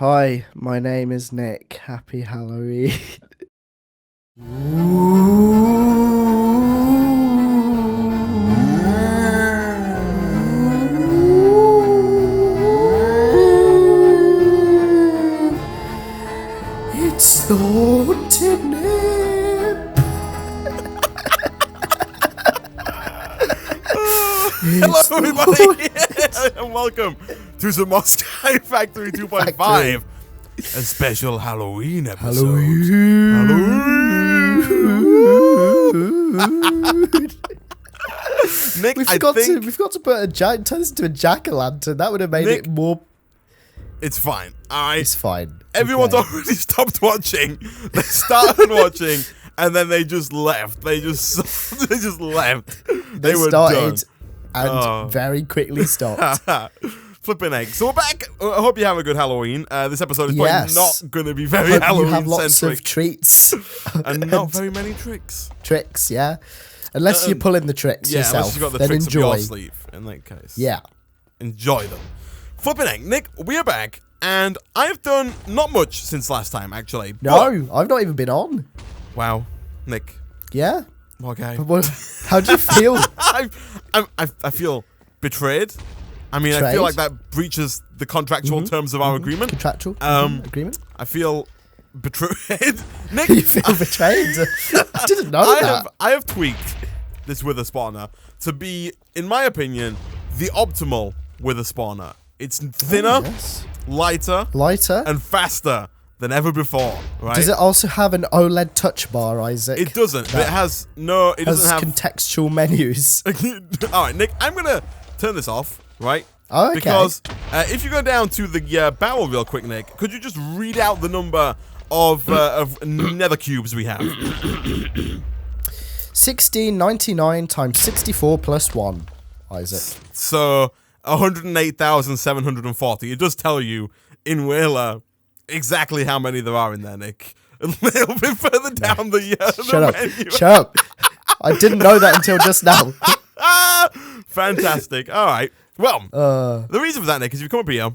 Hi, my name is Nick. Happy Halloween. It's the haunted nip. Hello, everybody, and welcome to the Moscow Factory 2.5, a special Halloween episode. Nick, we forgot to put turn this into a jack-o'-lantern. That would have made it more. It's fine. All right, it's fine. Everyone's already stopped watching. They started watching, and then they just left. They just left. They were started done. And very quickly stopped. Flipping egg. So we're back. I hope you have a good Halloween. This episode is probably not going to be very Halloween-centric. You have lots of treats. and not very many tricks. Tricks, yeah. Unless you're pulling the tricks yourself. Unless you've got the then tricks enjoy. up your sleeve, in that case. Yeah. Enjoy them. Flipping egg. Nick, we are back, and I have done not much since last time, actually. No, I've not even been on. Wow. Nick. Yeah. Okay. How do you feel? I feel betrayed. I mean, I feel like that breaches the contractual terms of our agreement. Contractual agreement? I feel betrayed. Nick, you feel betrayed? I didn't know that. I have tweaked this wither spawner to be, in my opinion, the optimal wither spawner. It's thinner, lighter, and faster than ever before, right? Does it also have an OLED touch bar, Isaac? It doesn't. It has no. It doesn't have contextual menus. All right, Nick. I'm gonna turn this off, right? Oh, okay. Because if you go down to the barrel real quick, Nick, could you just read out the number of nether cubes we have? 1699 times 64 plus 1, Isaac. So 108,740. It does tell you in Whaler exactly how many there are in there, Nick. A little bit further down the menu. Shut up. I didn't know that until just now. Fantastic. All right. Well, the reason for that, Nick, is if you come up here,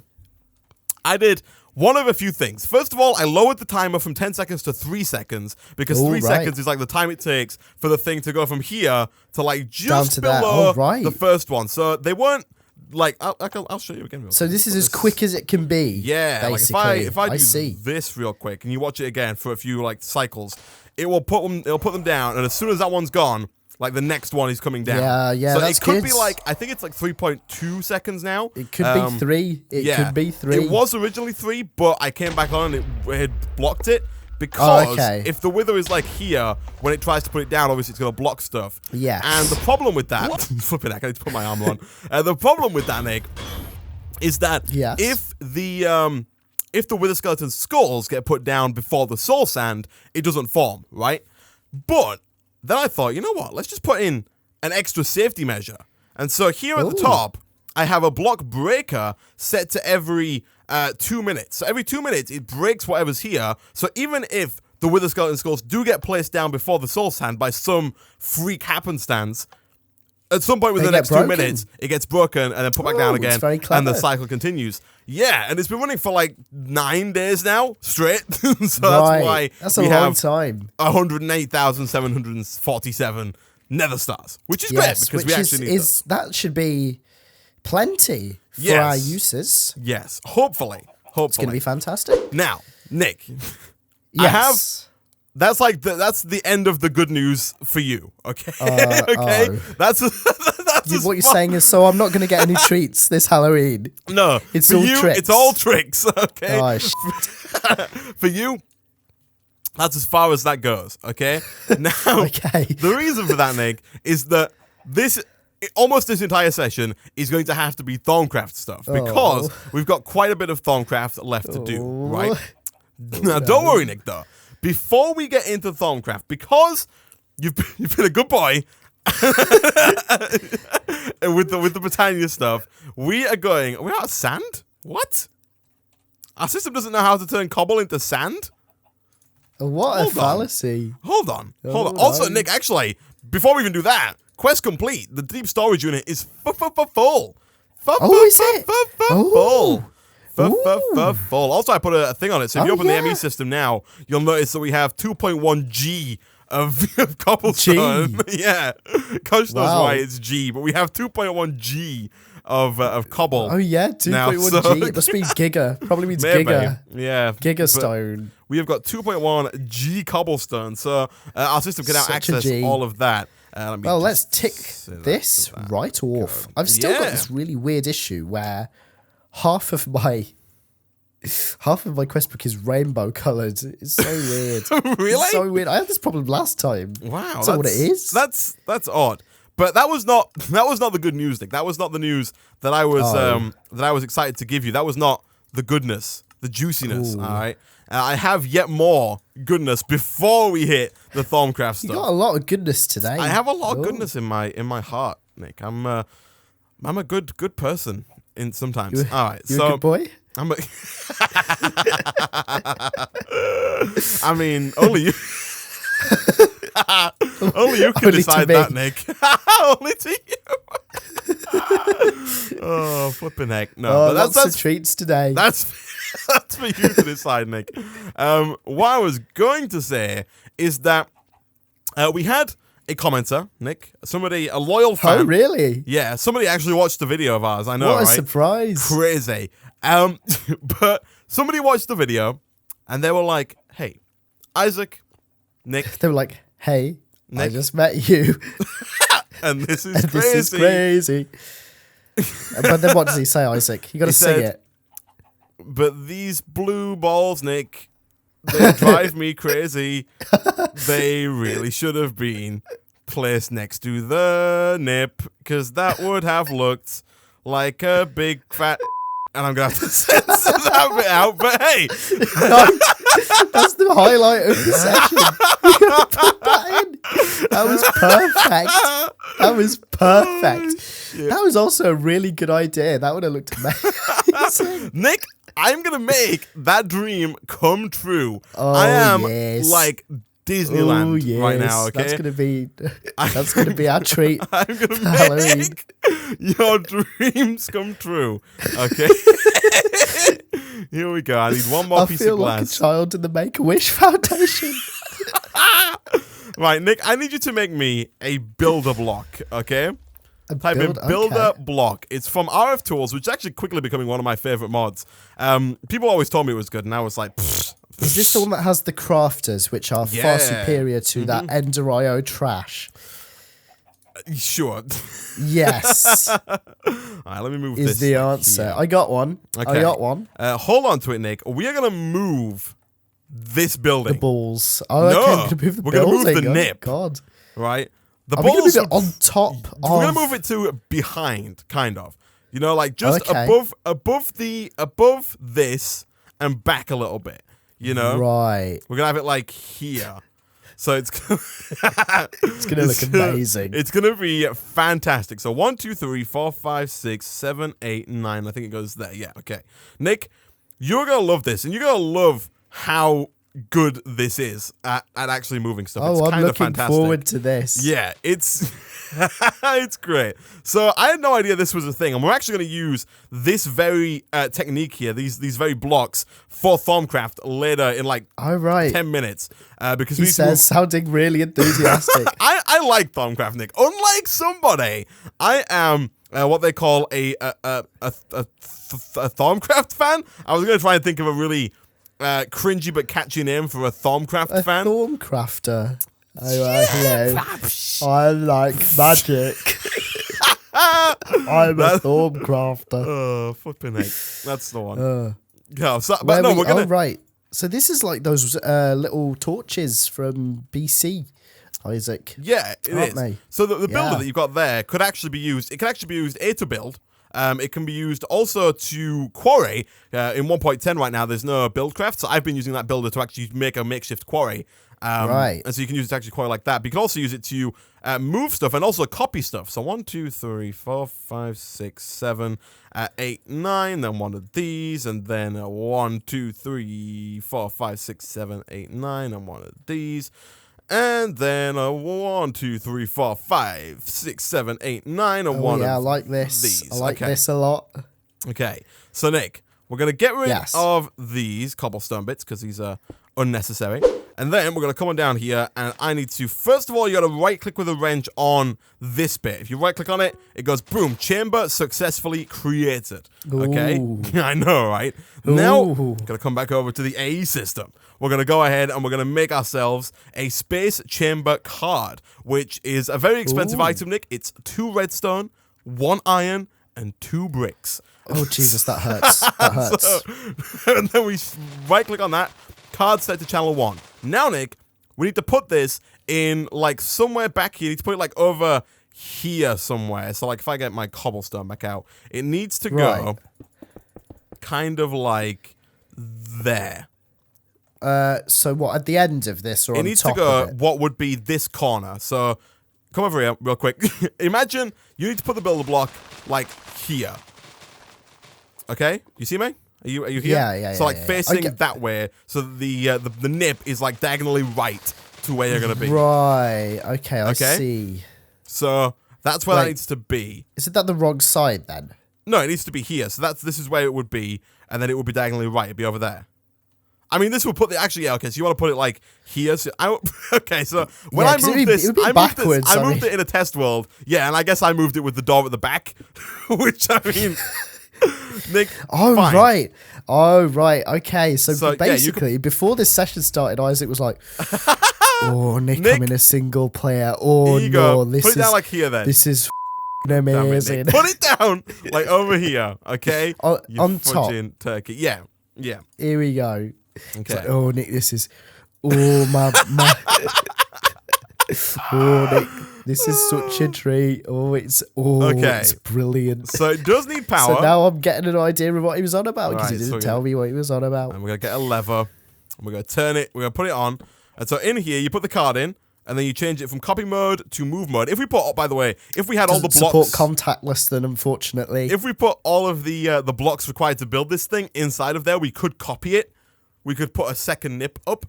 I did one of a few things. First of all, I lowered the timer from 10 seconds to 3 seconons because 3 seconds is like the time it takes for the thing to go from here to like just below the first one. So they weren't like, I'll show you again. So this is as quick as it can be. Yeah, basically. Like if I do this real quick and you watch it again for a few like cycles, it'll put them down, and as soon as that one's gone, like the next one is coming down. Yeah, so that's it could good. be like, I think it's like 3.2 seconds now. It could be 3. It could be 3. It was originally 3, but I came back on and it had blocked it. Because if the wither is like here, when it tries to put it down, obviously it's going to block stuff. Yeah. And the problem with that, flipping heck, I need to put my armor on. The problem with that, Nick, is that if the wither skeleton skulls get put down before the soul sand, it doesn't form, right? But then I thought, you know what? Let's just put in an extra safety measure. And so here at the top, I have a block breaker set to every 2 minutes. So every 2 minutes, it breaks whatever's here. So even if the wither skeleton skulls do get placed down before the soul sand by some freak happenstance, at some point within the next 2 minutes, it gets broken and then put back down again, and the cycle continues. Yeah, and it's been running for like 9 days now, straight. So that's why that's a long time. 108,747 nether stars, which is great because we actually need those. That should be plenty for our uses. Yes, hopefully. It's going to be fantastic. Now, Nick, that's the end of the good news for you, okay? Okay? That's what you're saying is, so I'm not going to get any treats this Halloween. No, it's all tricks. It's all tricks, okay? Oh, for you, that's as far as that goes, okay? Now, the reason for that, Nick, is that almost this entire session is going to have to be Thaumcraft stuff because we've got quite a bit of Thaumcraft left to do, right? Now, don't worry, Nick, though. Before we get into Thaumcraft, because you've been a good boy, and with the Botania stuff, we're out of sand? What? Our system doesn't know how to turn cobble into sand? What a fallacy. Hold on. Also, Nick, actually, before we even do that, quest complete. The deep storage unit is full. Oh, is it? Full. full. Also, I put a thing on it. So if you open the ME system now, you'll notice that we have 2.1 G of cobblestone. Yeah. Coach knows why it's G, but we have 2.1 G of cobble. Oh yeah, 2.1 G. It must be giga. Probably means giga. Yeah. Giga stone. We have got 2.1 G cobblestone, so our system can now access all of that. Well, let's tick this right off. I've still got this really weird issue where half of my quest book is rainbow colored. It's so weird. Really? It's so weird. I had this problem last time. Wow, that's what it is. That's odd. But that was not the good news, Nick. That was not the news that I was excited to give you. That was not the goodness, the juiciness. All right. I have yet more goodness before we hit the Thaumcraft stuff. You got a lot of goodness today. I have a lot of goodness in my heart, Nick. I'm a good person in sometimes. All right, you're a good boy. I mean, only you. Only you can decide that, Nick. Only to you. Oh, flipping heck! No, but that's the treats today. That's for you to decide, Nick. What I was going to say is that we had a commenter, Nick. Somebody, a loyal fan. Oh, really? Yeah, somebody actually watched the video of ours. I know, what a right? Surprise! Crazy. But somebody watched the video, and they were like, "Hey, Isaac, Nick." They were like, "Hey, Nick, I just met you, and this is crazy. This is crazy." But then, what does he say, Isaac? You got to sing it. But these blue balls, Nick, they drive me crazy. They really should have been placed next to the nip, because that would have looked like a big fat. And I'm going to have to censor that bit out, but hey. That's the highlight of the session. You got to put that in. That was perfect. That was perfect. Shit. That was also a really good idea. That would have looked amazing. Nick, I'm going to make that dream come true. Oh, I am like Disneyland right now, okay? That's gonna be our treat. I'm gonna make your dreams come true. Okay. Here we go. I need one more piece of glass. I feel like a child in the Make-A-Wish Foundation. Right, Nick, I need you to make me a builder block, okay? Type in builder block. It's from RF Tools, which is actually quickly becoming one of my favorite mods. People always told me it was good, and I was like, pfft. Is this the one that has the crafters, which are far superior to that Ender.io trash? Sure. Yes. All right, let me move this. Is the answer. Here. I got one. Okay. I got one. Hold on to it, Nick. We are going to move this building. The balls. Oh, no, okay. We're going to move the nip. God. Right? The balls. We're going to move it on top We're going to move it to behind, kind of. You know, like just above this and back a little bit. You know? Right. We're going to have it like here. So it's gonna look amazing. It's gonna be fantastic. So 1, 2, 3, 4, 5, 6, 7, 8, 9. I think it goes there. Yeah, okay. Nick, you're gonna love this, and you're gonna love how good this is at actually moving stuff. It's I'm looking fantastic. forward to this. Yeah, it's it's great. So I had no idea this was a thing, and we're actually going to use this very technique here, these very blocks for Thaumcraft later in like 10 minutes. Because he says, sounding really enthusiastic. I like Thaumcraft, Nick. Unlike somebody, I am what they call a Thaumcraft fan. I was going to try and think of a really cringy but catchy name for a Thaumcraft fan. A Thaumcrafter. Hello. I like magic. I'm a Thaumcrafter. Oh, flipping heck. That's the one. Yeah, so, but no, we're gonna. Oh, right. So this is like those little torches from BC, Isaac. Yeah, it is. They? So the builder that you've got there could actually be used. It can actually be used to build. It can be used also to quarry. In 1.10 right now, there's no buildcraft, so I've been using that builder to actually make a makeshift quarry. Right. And so you can use it to actually quarry like that. But you can also use it to move stuff and also copy stuff. So 1, 2, 3, 4, 5, 6, 7, 8, 9. Then one of these. And then 1, 2, 3, 4, 5, 6, 7, 8, 9. And one of these. And then 1, 2, 3, 4, 5, 6, 7, 8, 9. And one of I like this. these. I like this a lot. Okay. So, Nick, we're going to get rid of these cobblestone bits because these are unnecessary. And then we're going to come on down here, and I need to, first of all, you got to right-click with a wrench on this bit. If you right-click on it, it goes, boom, chamber successfully created. Okay? I know, right? Now, going to come back over to the AE system. We're going to go ahead and we're going to make ourselves a space chamber card, which is a very expensive item, Nick. It's 2 redstone, 1 iron, and 2 bricks. Oh, Jesus, that hurts. That hurts. And then we right-click on that. Card set to channel 1. Now, Nick, we need to put this in, like, somewhere back here. You need to put it, like, over here somewhere. So, like, if I get my cobblestone back out, it needs to go kind of like there. So what, at the end of this or on top of it? It needs to go what would be this corner. So, come over here real quick. Imagine you need to put the builder block, like, here. Okay? You see me? Are you here? Yeah. So like facing that way, so the nip is like diagonally right to where you're gonna be. Right. Okay. I see. So that's where that needs to be. Isn't that the wrong side then? No, it needs to be here. So this is where it would be, and then it would be diagonally right. It'd be over there. I mean, this will put the okay. So you want to put it like here? So okay. So when I moved this, I moved it in a test world. Yeah, and I guess I moved it with the door at the back, which I mean. Nick, right. Okay, so basically, before this session started, Isaac was like, "Oh, Nick, I'm in a single player. Oh no, put it down like here then. This is amazing. Put it down like over here, okay? on top, turkey. Yeah. Here we go. Okay. Like, oh, Nick, this is my. Oh, Nick, this is such a treat. It's brilliant. So it does need power. So now I'm getting an idea of what he was on about because he didn't tell me what he was on about. And we're going to get a lever. And we're going to turn it. We're going to put it on. And so in here, you put the card in. And then you change it from copy mode to move mode. If we put, by the way, if we had all the blocks... support contactless then, unfortunately. If we put all of the blocks required to build this thing inside of there, we could copy it. We could put a second nip up.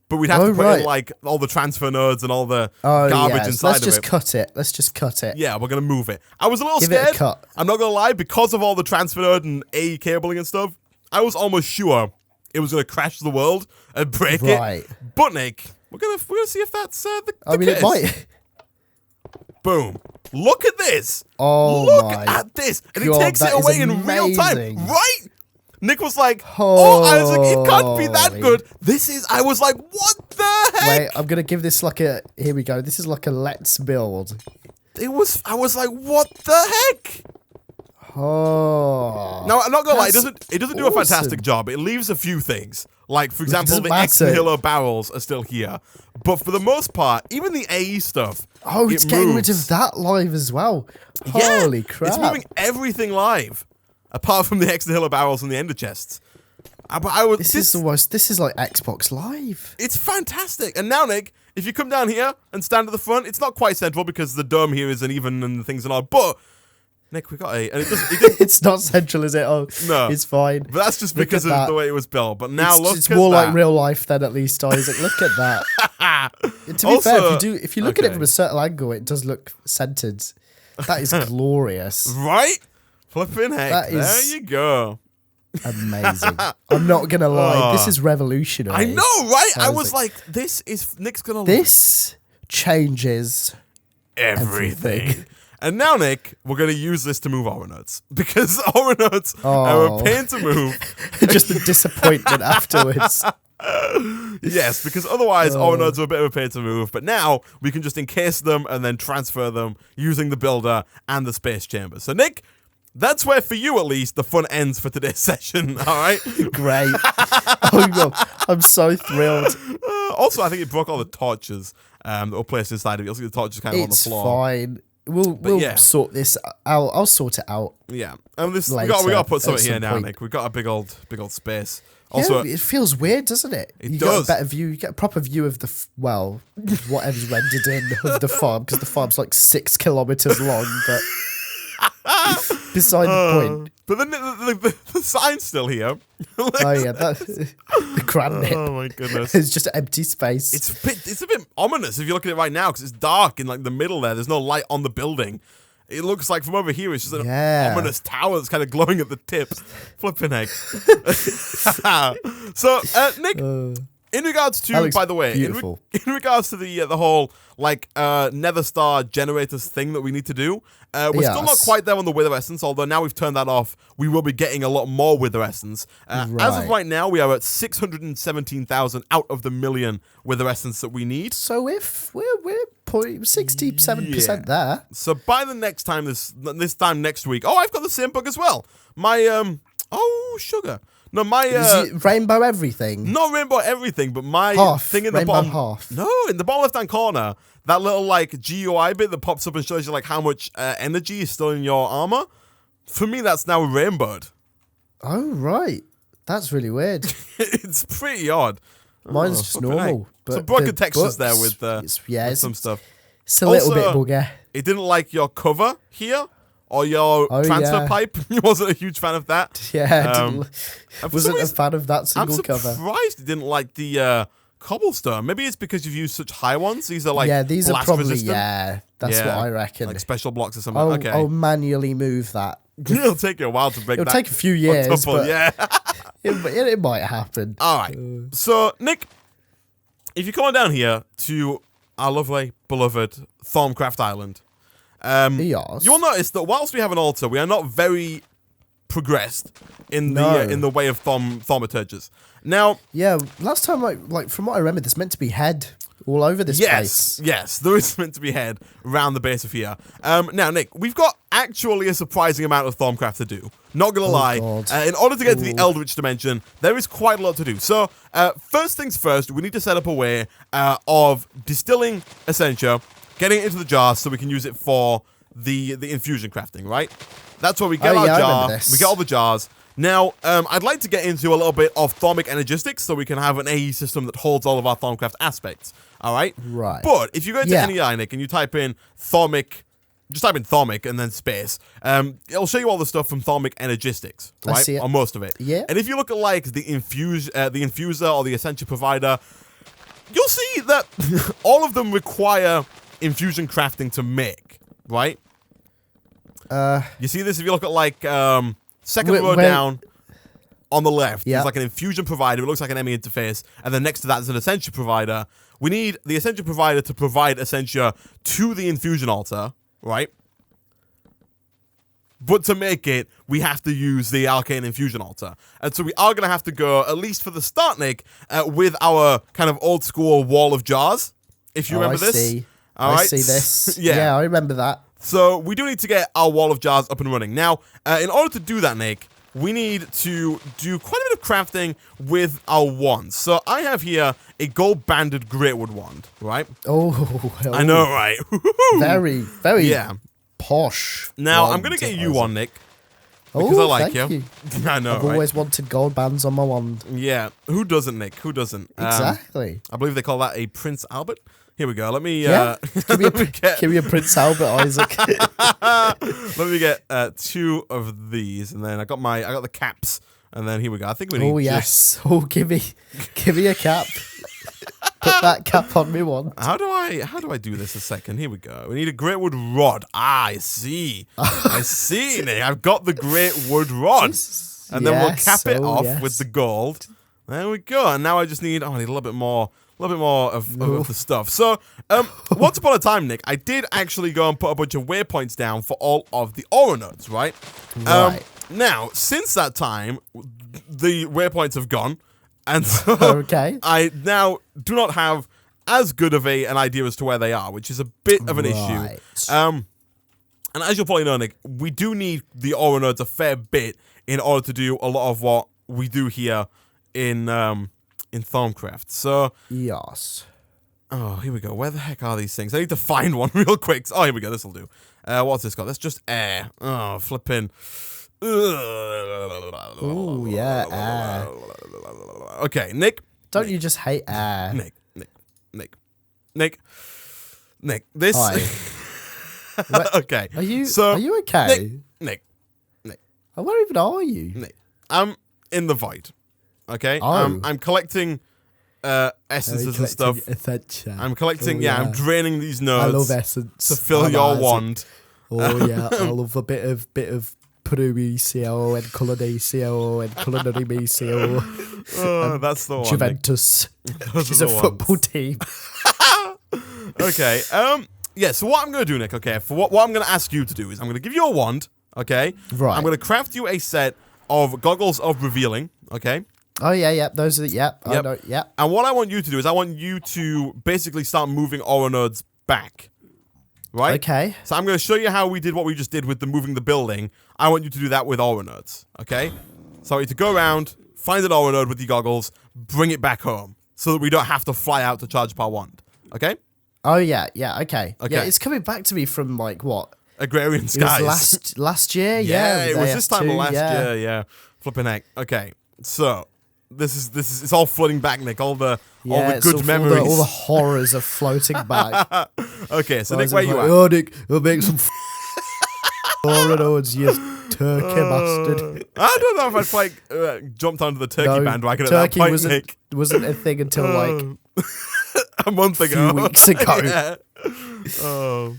But we'd have to put in, like, all the transfer nodes and all the garbage inside of it. Let's just cut it. Yeah, we're going to move it. I was a little scared. Give it a cut. I'm not going to lie. Because of all the transfer node and AE cabling and stuff, I was almost sure it was going to crash the world and break it. But, Nick, we're gonna see if that's the case. It might. Boom. Look at this. Look at this. And he takes it away in real time. Right? Nick was like, Isaac, it can't be that good. I was like, what the heck? Wait, I'm going to give this like a, here we go. This is like a let's build. I was like, what the heck? Now, I'm not going to lie, it doesn't do a fantastic job. It leaves a few things. Like, for example, the X-Hilo barrels are still here. But for the most part, even the AE stuff, it's getting rid of that live as well. Holy crap. It's moving everything live. Apart from the X-Hilo barrels and the ender chests. This is like Xbox Live. It's fantastic. And now, Nick, if you come down here and stand at the front, it's not quite central because the dome here isn't even and the things are not. But, Nick, we got a... And it's not central, is it? Oh, no. It's fine. But that's just because of the way it was built. But now it's more like real life then, at least, Isaac. Look at that. To be fair, if you look at it from a certain angle, it does look centered. That is glorious. Right? Flipping heck, there you go. Amazing. I'm not going to lie. This is revolutionary. I know, right? I was like, Nick's going to... This changes everything. And now, Nick, we're going to use this to move aura nodes. Because aura nodes are a pain to move. Just a disappointment afterwards. Yes, because otherwise aura nodes are a bit of a pain to move. But now we can just encase them and then transfer them using the builder and the space chamber. So, Nick... That's where, for you at least, the fun ends for today's session, all right? Great. I'm so thrilled. Also, I think it broke all the torches that were placed inside of it. You'll see the torches kind of on the floor. It's fine. We'll sort this out. I'll sort it out. Yeah. And we got to put something here now, Nick. We've got a big old space. Also, it feels weird, doesn't it? You get a better view. You get a proper view of whatever's rendered in of the farm, because the farm's like 6 kilometers long, but... Beside the point. But then the sign's still here. The granite. Oh my goodness. It's just empty space. It's a bit ominous if you look at it right now because it's dark in like the middle there. There's no light on the building. It looks like from over here, it's just an ominous tower that's kind of glowing at the tip. Flipping heck. So, Nick, in regards to, by the way, in regards to the whole like Nether Star generators thing that we need to do, we're still not quite there on the Wither Essence. Although now we've turned that off, we will be getting a lot more Wither Essence. As of right now, we are at 617,000 out of the million Wither Essence that we need. So if we're 67% there. So by the next time this time next week, I've got the same bug as well. My sugar. No, my rainbow everything. Not rainbow everything, but my thing in the bottom. No, in the bottom left-hand corner, that little like GUI bit that pops up and shows you like how much energy is still in your armor. For me, that's now rainbowed. Oh right, that's really weird. It's pretty odd. Mine's just normal. But some broken textures there with some stuff. It's a little bit bugger. It didn't like your cover here. Or your transfer pipe. He wasn't a huge fan of that. Yeah, wasn't a fan of that single cover. I'm surprised he didn't like the cobblestone. Maybe it's because you've used such high ones. These are like these are probably resistant. That's what I reckon. Like special blocks or something. I'll manually move that. It'll take you a while to break that. It'll take a few years, but it might happen. All right. So, Nick, if you come on down here to our lovely, beloved Thaumcraft Island, you'll notice that whilst we have an altar, we are not very progressed in the way of thaumaturges. Now, last time, like from what I remember, there's meant to be head all over this place. Yes, there is meant to be head around the base of here. Now, Nick, we've got actually a surprising amount of Thaumcraft to do. Not gonna lie. In order to get to the Eldritch dimension, there is quite a lot to do. So, first things first, we need to set up a way of distilling Essentia, getting it into the jar so we can use it for the infusion crafting, right? That's where we get our jar. We get all the jars. Now, I'd like to get into a little bit of Thaumic Energistics so we can have an AE system that holds all of our Thaumcraft aspects, all right? Right. But if you go to NEI, Nick, and you type in Thaumic, just type in Thaumic and then space, it'll show you all the stuff from Thaumic Energistics, right? I see it. Or most of it. Yeah. And if you look at like the infuser or the Essentia provider, you'll see that all of them require infusion crafting to make, right? You see this if you look at like second row down on the left. There's like an infusion provider. It looks like an ME interface, and then next to that is an Essentia provider. We need the Essentia provider to provide Essentia to the infusion altar, right? But to make it, we have to use the Arcane Infusion Altar. And so we are going to have to go, at least for the start, Nick, with our kind of old school wall of jars. If you remember this. I see this. Yeah, I remember that. So we do need to get our wall of jars up and running. Now, in order to do that, Nick, we need to do quite a bit of crafting with our wands. So I have here a gold-banded Greatwood wand, right? Oh. I know, right? Very, very posh. Now, I'm going to get you one, Nick. Because I like you. I know, I've always wanted gold bands on my wand. Yeah. Who doesn't, Nick? Who doesn't? Exactly. I believe they call that a Prince Albert. Here we go. Let me give me a Prince Albert, Isaac. Let me get 2 of these, and then I got the caps, and then here we go. I think we need. Oh yes. Give me a cap. Put that cap on me once. How do I do this a second? Here we go. We need a great wood rod. I see. I see, Nick. I've got the great wood rod. And then we'll cap it off with the gold. There we go. And now I just need I need a little bit more of the stuff. So, once upon a time, Nick, I did actually go and put a bunch of waypoints down for all of the aura nodes, right? Now, since that time, the waypoints have gone. And so I now do not have as good of an idea as to where they are, which is a bit of an issue. And as you'll probably know, Nick, we do need the aura nodes a fair bit in order to do a lot of what we do here in Thaumcraft. So yes. Oh, here we go. Where the heck are these things? I need to find one real quick. Oh, here we go. This will do. What's this got? That's just air. Oh, flipping. Oh yeah, air. Okay, Nick. Don't you just hate air? Nick. This. Okay. Are you okay? Nick. Where even are you? Nick. I'm in the void. Okay. Oh. I'm collecting essences and stuff. Essentia. I'm collecting. I'm draining these nodes. I love essence to fill your wand. Oh yeah, I love a bit of Peruvicio and Colonicio and Colonicio. Oh, that's the one. Juventus. She's a football team. Okay. Yeah. So what I'm gonna do, Nick? Okay. For what I'm gonna ask you to do is I'm gonna give you a wand. Okay. Right. I'm gonna craft you a set of goggles of revealing. Okay. Oh yeah. Those are I know. Yep. And what I want you to do is I want you to basically start moving aura nodes back. Right? Okay. So I'm going to show you how we did what we just did with the moving the building. I want you to do that with aura nodes. Okay? So I want you to go around, find an aura node with your goggles, bring it back home, so that we don't have to fly out to charge up our wand. Okay? Oh yeah. Okay. Yeah, it's coming back to me from like what? Agrarian Skies. It was last year. Yeah, it was this time of last year. Yeah. Flipping heck. Okay. So this is it's all flooding back, Nick. All the good memories. All the horrors are floating back. Okay, so Nick, where you at? Oh, Nick, we'll make some aura nodes, you turkey bastard. I don't know if I'd quite jumped onto the turkey bandwagon at that turkey point, Nick. wasn't a thing until like a month ago. A few weeks ago. Yeah. Oh,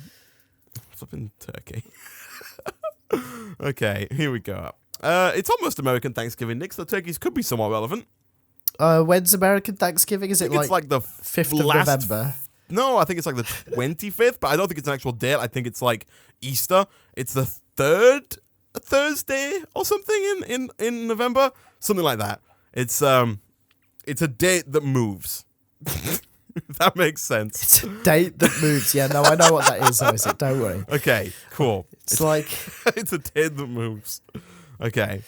flipping turkey. Okay, here we go. It's almost American Thanksgiving, Nick, so turkeys could be somewhat relevant. When's American Thanksgiving? Is it it's like the 5th of November? No, I think it's like the 25th, but I don't think it's an actual date. I think it's like Easter. It's the 3rd Thursday or something in November, something like that. It's a date that moves. If that makes sense. It's a date that moves. Yeah, no, I know what that is, Isaac. Don't worry. Okay, cool. It's like it's a date that moves. Okay.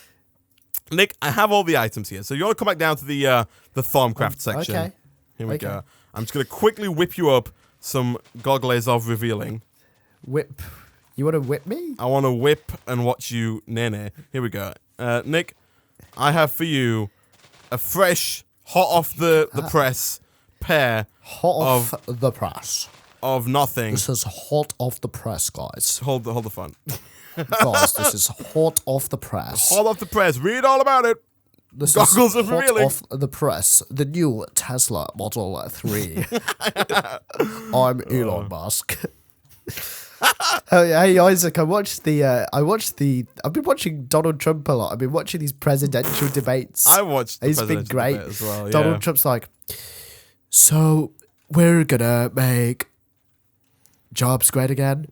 Nick, I have all the items here. So you want to come back down to the Thaumcraft section. Okay. Here we go. I'm just going to quickly whip you up some goggles of revealing. Whip. You want to whip me? I want to whip and watch you nene. Here we go. Nick, I have for you a fresh, hot off the press pair off the press of nothing. This is hot off the press, guys. Hold the phone. Guys, this is hot off the press. Hot off the press. Read all about it. This goggles is of revealing. Off the press. The new Tesla Model 3. I'm Elon Musk. Hey Isaac, I've been watching Donald Trump a lot. I've been watching these presidential debates. I watched the It's been great as well. Yeah. Donald Trump's like, so we're gonna make jobs great again.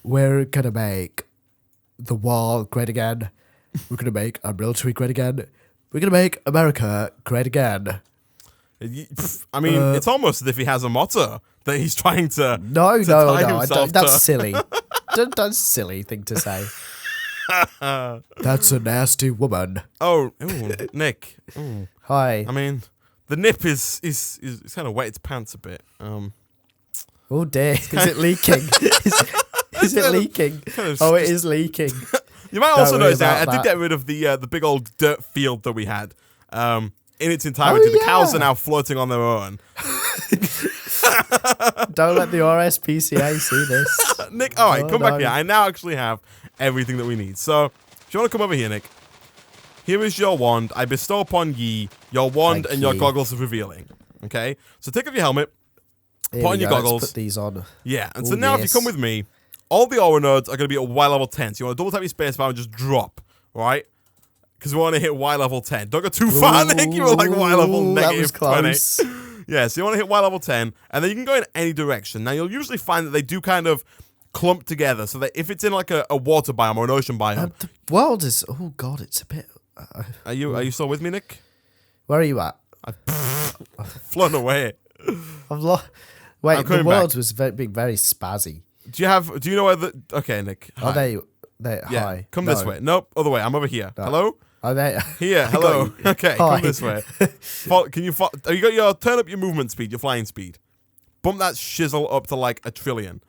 We're gonna make the wall great again. We're gonna make our military great again. We're gonna make America great again. I mean, it's almost as if he has a motto that he's trying to. No, I don't. That's to. silly. That's a silly thing to say. That's a nasty woman. Oh, ooh, Nick. Ooh. Hi. I mean, the nip is kind of wet its pants a bit. Oh dear, is it leaking? Is it leaking? Oh, it is leaking. You might also notice that I did get rid of the big old dirt field that we had. In its entirety, the cows are now floating on their own. Don't let the RSPCA see this. Nick, all right, come back here. I now actually have everything that we need. So, if you want to come over here, Nick, here is your wand. I bestow upon ye your wand and your goggles of revealing. Okay? So take off your helmet, put on your goggles. Let's put these on. Yeah, and so now if you come with me, all the aura nodes are going to be at Y level 10. So you want to double tap your spacebar and just drop, right? Because we want to hit Y level 10. Don't go too far, Nick. You were like Y level negative 20. Yeah, so you want to hit Y level 10, and then you can go in any direction. Now, you'll usually find that they do kind of clump together, so that if it's in like a water biome or an ocean biome. The world is... Oh, God, it's a bit... Are you still with me, Nick? Where are you at? I've flown away. Wait, the world was being very spazzy. Do you know where the... Okay, Nick. Hi. Oh, there. Yeah, hi. Come this way. Nope, other way. I'm over here. No. Hello? Oh, there. Here, hello. Okay, hi. Come this way. Can you... You got your... Turn up your movement speed, your flying speed. Bump that shizzle up to like 1 trillion.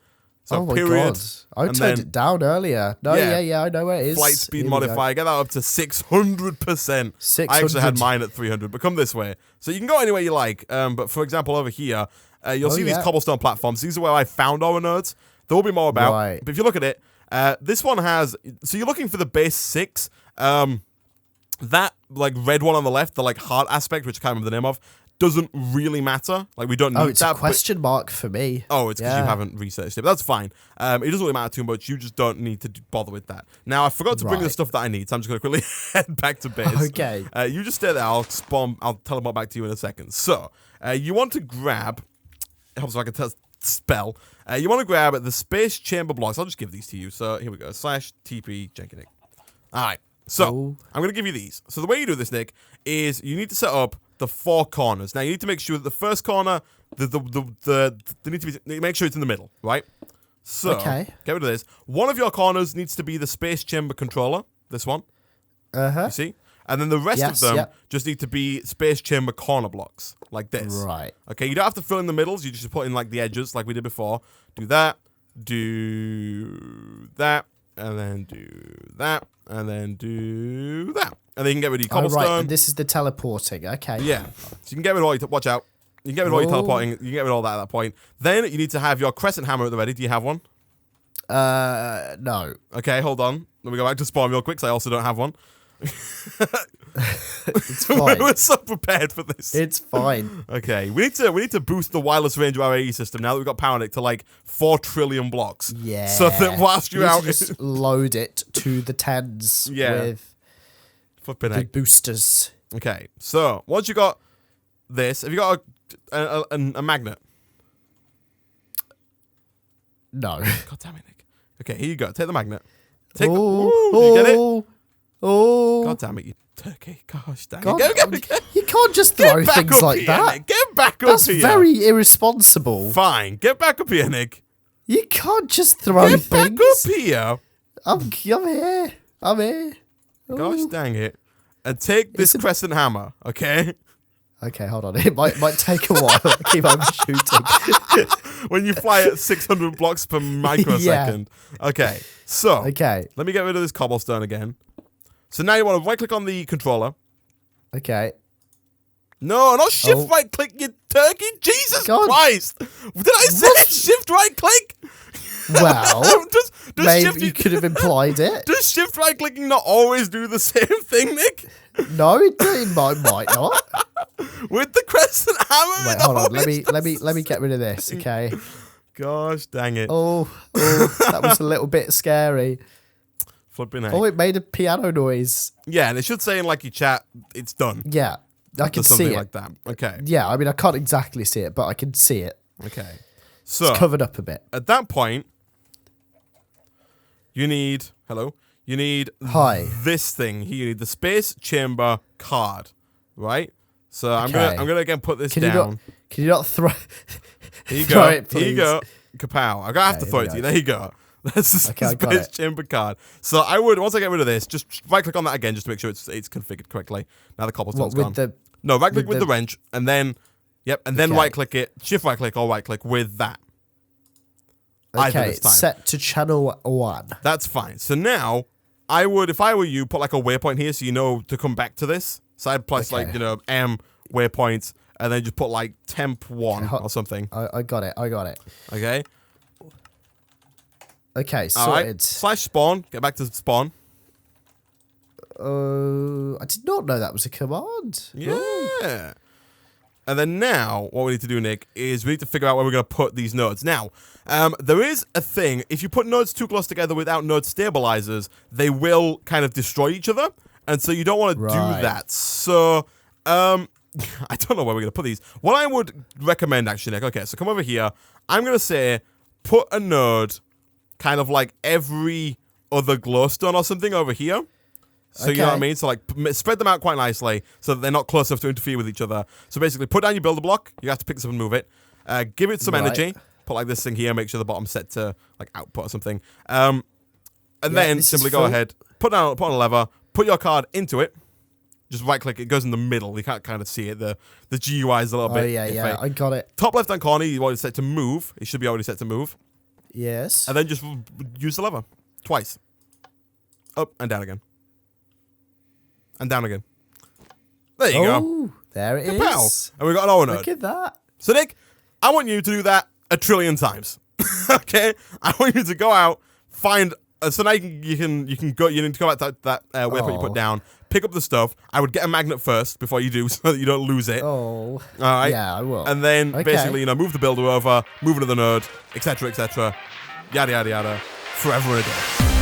So oh my period. God. I turned it down earlier. No, yeah, I know where it is. Flight speed modifier, get that up to 600%. 600. I actually had mine at 300, but come this way. So you can go anywhere you like. But for example, over here, you'll see these cobblestone platforms. These are where I found our nerds. There will be more about. Right. But if you look at it, this one has... So you're looking for the base 6. that like red one on the left, the like heart aspect, which I can't remember the name of, doesn't really matter. Like we don't need that. Oh, it's a question mark for me. Oh, it's because you haven't researched it. But that's fine. It doesn't really matter too much. You just don't need to bother with that. Now, I forgot to bring the stuff that I need, so I'm just going to quickly head back to base. Okay. You just stay there. I'll teleport back to you in a second. So, you want to grab... It helps if I can spell. You want to grab the space chamber blocks. I'll just give these to you. So, here we go. /TP Jenkinick. All right. So, I'm going to give you these. So, the way you do this, Nick, is you need to set up the 4 corners. Now you need to make sure that the first corner, they need to be, make sure it's in the middle, right? So get rid of this. One of your corners needs to be the space chamber controller. This one, you see, and then the rest of them just need to be space chamber corner blocks, like this. Right. Okay. You don't have to fill in the middles. You just put in like the edges, like we did before. Do that, and then do that, and then do that. And then you can get rid of your cobblestone. Right, and this is the teleporting. Okay. Yeah. So you can get rid of all your... Watch out. You can get rid of all your teleporting. You can get rid of all that at that point. Then you need to have your crescent hammer at the ready. Do you have one? No. Okay, hold on. Let me go back to spawn real quick, because I also don't have one. It's fine. We're so prepared for this. It's fine. Okay, we need to boost the wireless range of our AE system now that we've got Power Nick to like 4 trillion blocks. Yeah. So that whilst you're out... just load it to the 10s with the boosters. Okay, so once you got this, have you got a magnet? No. God damn it, Nick. Okay, here you go. Take the magnet. Did you get it? Oh. God damn it, you turkey. Gosh dang it. You can't just throw things like here, that. Nick. Get back up That's here. That's very irresponsible. Fine. Get back up here, Nick. You can't just throw things. Get back up here. I'm here. I'm here. Gosh dang it. And take this crescent hammer, okay? Okay, hold on. It might take a while. I keep overshooting. When you fly at 600 blocks per microsecond. Yeah. Okay, so let me get rid of this cobblestone again. So now you want to right-click on the controller. Okay. No, not shift right-click, you turkey. Jesus Christ. Did I say shift right-click? Well, does maybe you could have implied it. Does shift right-clicking not always do the same thing, Nick? No, it might not. With the crescent hammer. Wait, hold on. Let me get rid of this. Okay. Gosh, dang it. Oh, that was a little bit scary. Flipping Oh, it made a piano noise. Yeah, and it should say in like your chat, it's done. Yeah, I can see something it. Like that. Okay. Yeah, I mean, I can't exactly see it, but I can see it. Okay. So it's covered up a bit. At that point, you need this thing here. You need the space chamber card, right? So I'm gonna again put this down. Can you not throw? Here you go. Here you go. Kapow! I'm gonna have to throw it to you. There you go. That's the space chamber card. So I would, once I get rid of this, just right click on that again, just to make sure it's configured correctly. Now the cobblestone's gone. No, right click with the wrench, and then then right click it, shift right click or right click with that. Okay, set to channel 1. That's fine. So now, I would, if I were you, put like a waypoint here so you know to come back to this. So I'd place like, M waypoints, and then just put like temp 1 or something. I got it. Okay. Okay, sorted. Right. /spawn, get back to spawn. I did not know that was a command. Yeah. Ooh. And then now, what we need to do, Nick, is we need to figure out where we're going to put these nodes. Now, there is a thing. If you put nodes too close together without node stabilizers, they will kind of destroy each other. And so you don't want to do that. So, I don't know where we're going to put these. What I would recommend, actually, Nick, okay, so come over here. I'm going to say put a node kind of like every other glowstone or something over here. So you know what I mean? So like spread them out quite nicely so that they're not close enough to interfere with each other. So basically put down your builder block. You have to pick this up and move it. Give it some energy. Put like this thing here. Make sure the bottom's set to like output or something. And then simply go ahead. Put on a lever. Put your card into it. Just right click. It goes in the middle. You can't kind of see it. The GUI is a little bit. Yeah. I got it. Top left hand corner. You want it set to move. It should be already set to move. Yes. And then just use the lever twice. Up and down again. And down again. There you go. There it is. And we got an O node. Look at that. So Nick, I want you to do that 1 trillion times. Okay? I want you to go out, find. So now you can go. You need to go back to that waypoint you put down. pick up the stuff. I would get a magnet first before you do, so that you don't lose it. Oh. All right. Yeah, I will. And then basically, move the builder over, move another node, etc., etc. Yada yada yada. Forever and a day.